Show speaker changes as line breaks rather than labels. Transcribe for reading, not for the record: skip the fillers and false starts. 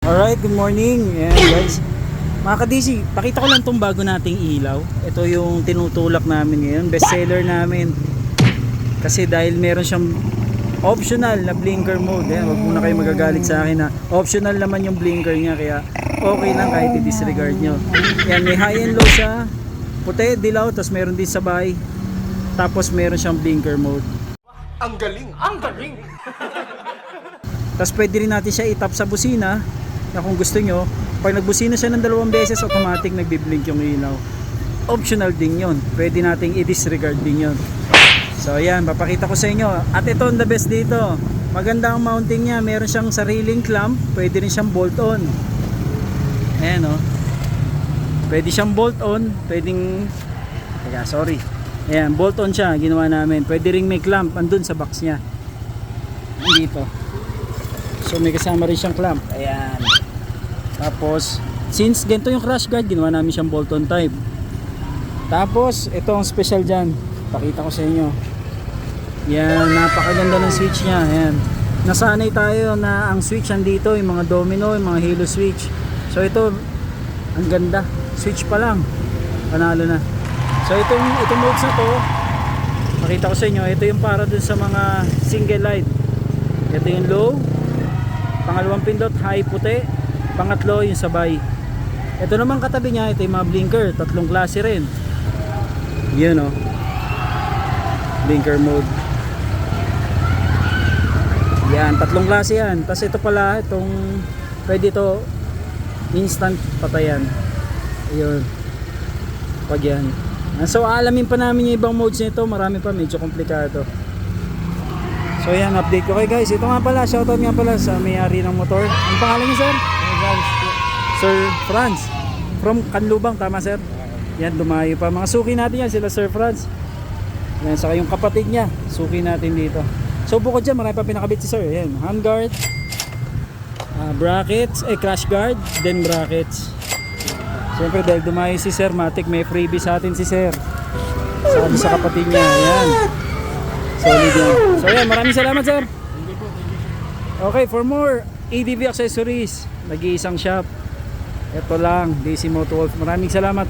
Alright, good morning. Ayan guys. Mga ka-DC, pakita ko lang tong bago nating ilaw. Ito yung tinutulak namin ngayon, best seller namin. Kasi dahil meron siyang optional na blinker mode. Ayan, wag muna kayo magagalit sa akin na optional naman yung blinker niya, kaya okay lang kahit i-disregard nyo. Ayan, may high and low siya. Puti, dilaw, tapos meron din sabay. Tapos meron siyang blinker mode.
Ang galing! Ang galing!
Tapos pwede rin natin siya itap sa busina na kung gusto nyo, pag nagbusina siya ng 2 beses, automatic nagbiblink yung ilaw. Optional din yon. Pwede nating i-disregard din yon. So ayan, papakita ko sa inyo. At ito ang the best dito. Maganda ang mounting niya. Meron siyang sariling clamp. Pwede rin siyang bolt-on. Ayan o. Pwede siyang bolt-on. Pwedeng... Teka, sorry. Ayan, bolt-on siya. Ginawa namin. Pwede rin may clamp. Andun sa box niya. Dito. So may kasama rin siyang clamp. Ayan. Tapos, since ganito yung crash guard, ginawa namin siyang bolt-on type. Tapos, ito ang special dyan. Pakita ko sa inyo. Yan, napakaganda ng switch niya. Ayan. Nasanay tayo na ang switch andito, yung mga domino, yung mga halo switch. So ito, ang ganda. Switch pa lang. Panalo na. So itong modes na to, pakita ko sa inyo, ito yung para dun sa mga single light. Ito yung low. Pangalawang pindot, high puti. Pangatlo yung sabay. Ito naman katabi niya, ito yung mga blinker, 3 klase rin. Yun o. Blinker mode. Yan, 3 klase yan. Tapos ito pala, itong pwede ito instant patayan. Ayun. Pag yan. So aalamin pa namin yung ibang modes nito, marami pa, medyo komplikado. So yan, update ko kayo guys. Ito nga pala, shoutout nga pala sa may-ari ng motor. Ang pangalan niyo sir? Sir Franz from Kanlubang, tama sir? Yan, dumayo pa. Mga suki natin yan, sila Sir Franz. Yan, saka yung kapatid niya, suki natin dito. So bukod dyan, marami pa pinakabit si sir. Yan, handguard, brackets, crash guard, then brackets. Siyempre dahil dumayo si Sir Matic, may freebie sa atin si Sir. Sabi sa kapatid niya, yan. Solid yan. So yan, maraming salamat sir. Okay, for more ADV accessories, nag-iisang shop. Ito lang, DC Moto Wolf. Maraming salamat.